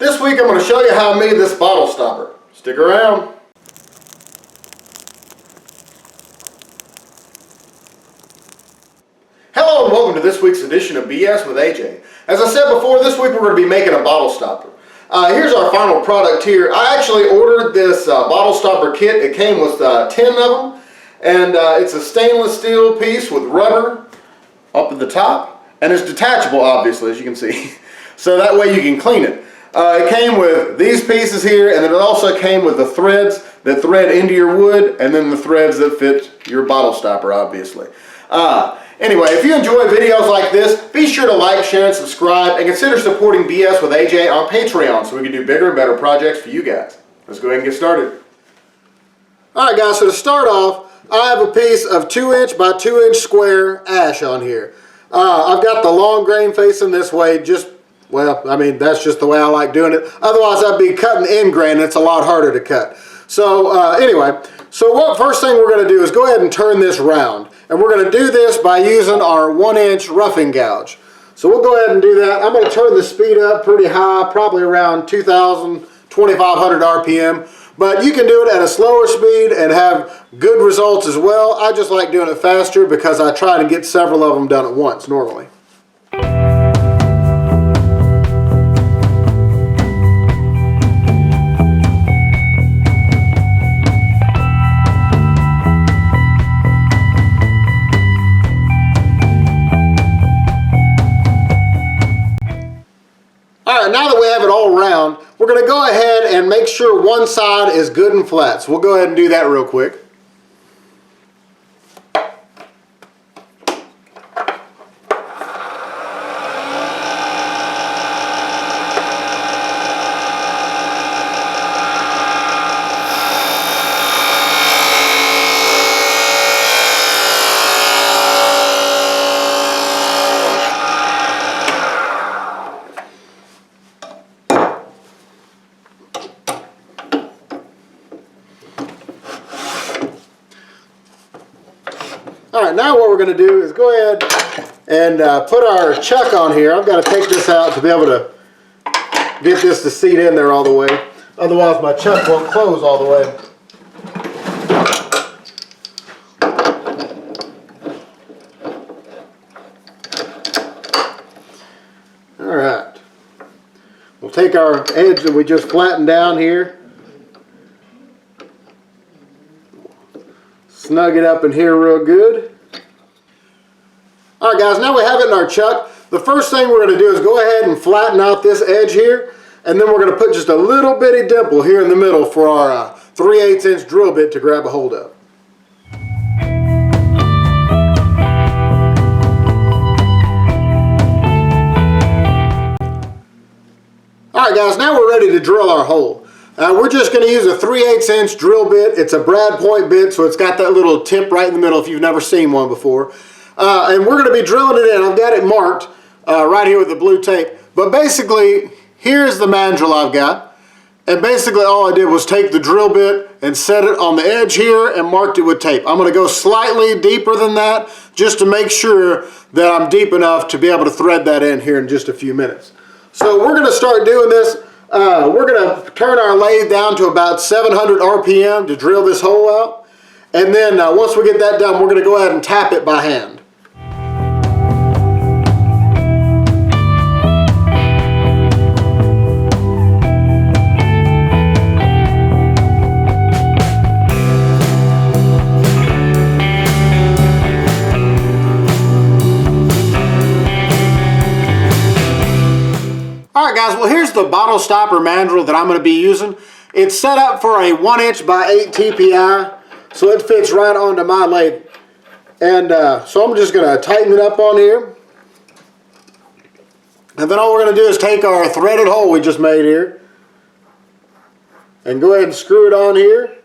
This week I'm going to show you how I made this bottle stopper. Stick around. Hello and welcome to this week's edition of BS with AJ. As I said before, this week we're going to be making a bottle stopper. Here's our final product here. I actually ordered this bottle stopper kit. It came with 10 of them, and it's a stainless steel piece with rubber up at the top, and it's detachable, obviously, as you can see. So that way you can clean it. It came with these pieces here, and then it also came with the threads that thread into your wood, and then the threads that fit your bottle stopper, obviously. Anyway, if you enjoy videos like this, be sure to like, share, and subscribe, and consider supporting BS with AJ on Patreon so we can do bigger and better projects for you guys. Let's go ahead and get started. Alright guys, so to start off, I have a piece of 2" by 2" square ash on here. I've got the long grain facing this way, well, I mean, that's just the way I like doing it. Otherwise, I'd be cutting end grain, and it's a lot harder to cut. So, anyway, so first thing we're going to do is go ahead and turn this round. And we're going to do this by using our 1" roughing gouge. So we'll go ahead and do that. I'm going to turn the speed up pretty high, probably around 2,000, 2,500 RPM. But you can do it at a slower speed and have good results as well. I just like doing it faster because I try to get several of them done at once normally. Alright, now that we have it all round, we're going to go ahead and make sure one side is good and flat. So we'll go ahead and do that real quick. Alright, now what we're going to do is go ahead and put our chuck on here. I've got to take this out to be able to get this to seat in there all the way. Otherwise my chuck won't close all the way. Alright. We'll take our edge that we just flattened down here. Snug it up in here real good. Alright guys, now we have it in our chuck. The first thing we're going to do is go ahead and flatten out this edge here, and then we're going to put just a little bitty dimple here in the middle for our 3/8" drill bit to grab a hold of. Alright guys, now we're ready to drill our hole. We're just going to use a 3/8" drill bit. It's a brad point bit, so it's got that little tip right in the middle if you've never seen one before. And we're going to be drilling it in. I've got it marked right here with the blue tape. But basically, here's the mandrel I've got. And basically all I did was take the drill bit and set it on the edge here and marked it with tape. I'm going to go slightly deeper than that just to make sure that I'm deep enough to be able to thread that in here in just a few minutes. So we're going to start doing this. We're going to turn our lathe down to about 700 RPM to drill this hole out. And then once we get that done, we're going to go ahead and tap it by hand. Alright guys, well here's the bottle stopper mandrel that I'm going to be using. It's set up for a 1" by 8 TPI, so it fits right onto my lathe. And so I'm just going to tighten it up on here. And then all we're going to do is take our threaded hole we just made here and go ahead and screw it on here.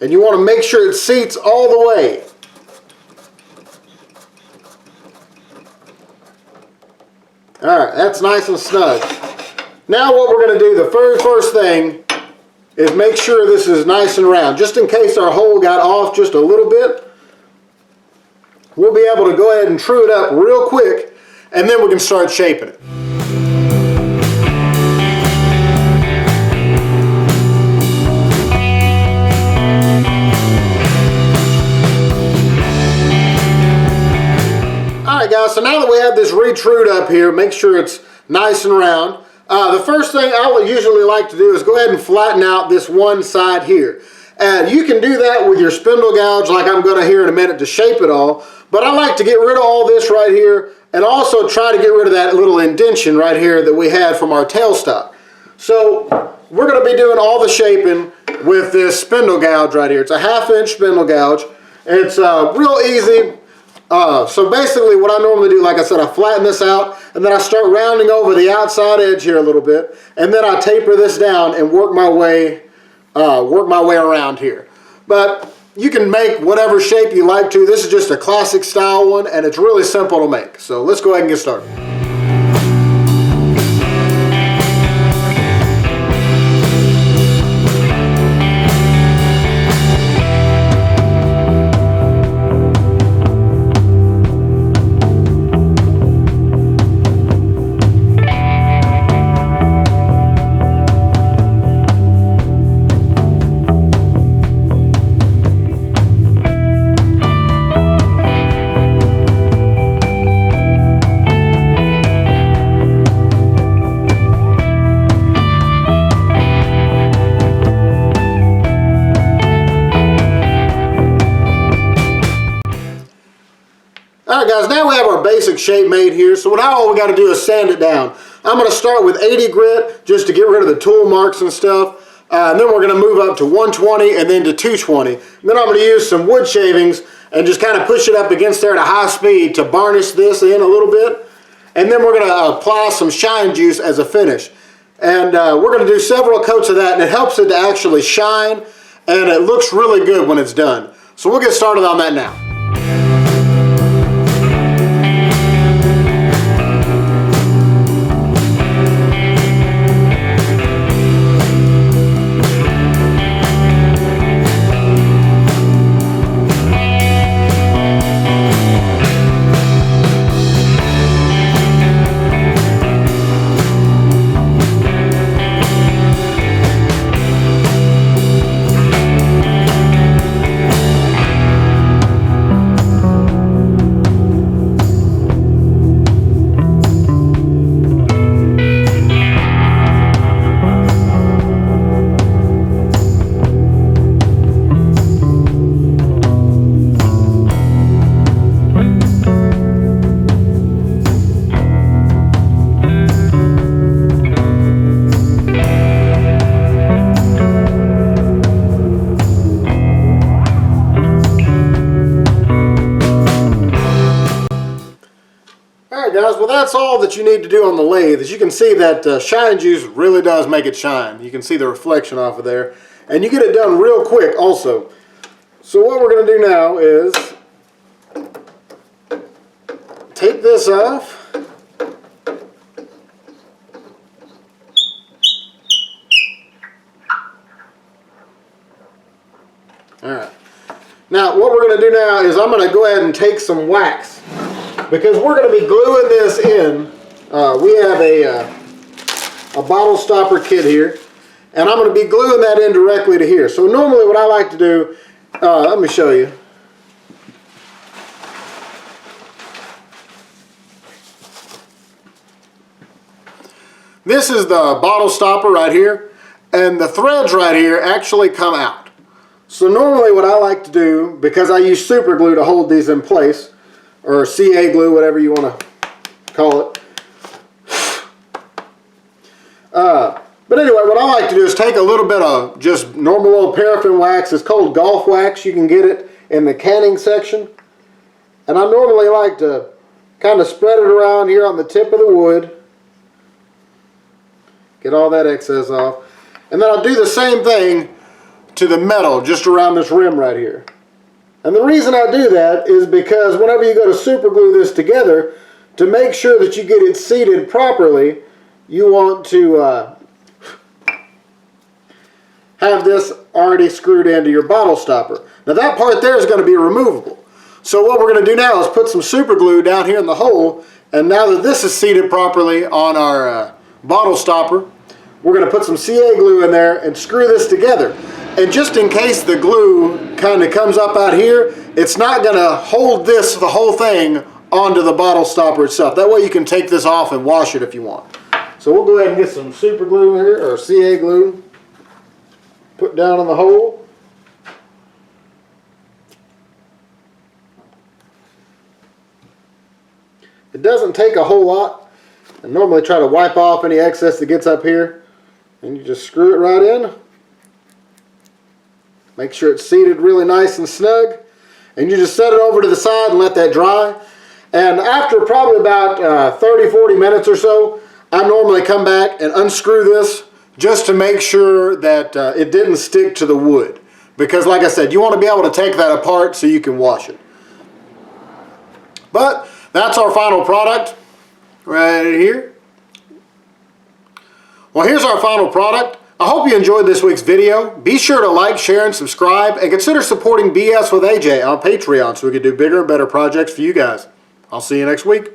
And you want to make sure it seats all the way. Alright, that's nice and snug. Now what we're going to do, the very first thing is make sure this is nice and round. Just in case our hole got off just a little bit, we'll be able to go ahead and true it up real quick, and then we can start shaping it. this retrude up here, make sure it's nice and round. The first thing I would usually like to do is go ahead and flatten out this one side here. And you can do that with your spindle gouge like I'm going to here in a minute to shape it all. But I like to get rid of all this right here and also try to get rid of that little indentation right here that we had from our tailstock. So we're going to be doing all the shaping with this spindle gouge right here. It's a 1/2 inch spindle gouge. It's real easy. So basically what I normally do, like I said, I flatten this out and then I start rounding over the outside edge here a little bit, and then I taper this down and work my way around here. But you can make whatever shape you like to. This is just a classic style one, and it's really simple to make. So let's go ahead and get started. Alright guys, now we have our basic shape made here, so now all we got to do is sand it down. I'm going to start with 80 grit just to get rid of the tool marks and stuff, and then we're going to move up to 120 and then to 220. And then I'm going to use some wood shavings and just kind of push it up against there at a high speed to varnish this in a little bit. And then we're going to apply some shine juice as a finish. And we're going to do several coats of that, and it helps it to actually shine, and it looks really good when it's done. So we'll get started on that now. Guys, well that's all that you need to do on the lathe. As you can see, that shine juice really does make it shine. You can see the reflection off of there, and you get it done real quick also. So what we're going to do now is take this off. Alright, now what we're going to do now is I'm going to go ahead and take some wax, because we're going to be gluing this in. We have a bottle stopper kit here, and I'm going to be gluing that in directly to here. So normally what I like to do, let me show you. This is the bottle stopper right here, and the threads right here actually come out. So normally what I like to do, because I use super glue to hold these in place, or CA glue, whatever you want to call it. But anyway, what I like to do is take a little bit of just normal old paraffin wax. It's called golf wax. You can get it in the canning section. And I normally like to kind of spread it around here on the tip of the wood. Get all that excess off. And then I'll do the same thing to the metal just around this rim right here. And the reason I do that is because whenever you go to super glue this together, to make sure that you get it seated properly, you want to have this already screwed into your bottle stopper. Now that part there is going to be removable. So what we're going to do now is put some super glue down here in the hole, and now that this is seated properly on our bottle stopper, we're going to put some CA glue in there and screw this together. And just in case the glue kind of comes up out here, it's not going to hold this, the whole thing, onto the bottle stopper itself. That way you can take this off and wash it if you want. So we'll go ahead and get some super glue here, or CA glue. Put down on the hole. It doesn't take a whole lot. I normally try to wipe off any excess that gets up here. And you just screw it right in. Make sure it's seated really nice and snug. And you just set it over to the side and let that dry. And after probably about 30-40 minutes or so, I normally come back and unscrew this just to make sure that it didn't stick to the wood. Because like I said, you want to be able to take that apart so you can wash it. But that's our final product right here. Well, here's our final product. I hope you enjoyed this week's video. Be sure to like, share, and subscribe, and consider supporting BS with AJ on Patreon so we can do bigger and better projects for you guys. I'll see you next week.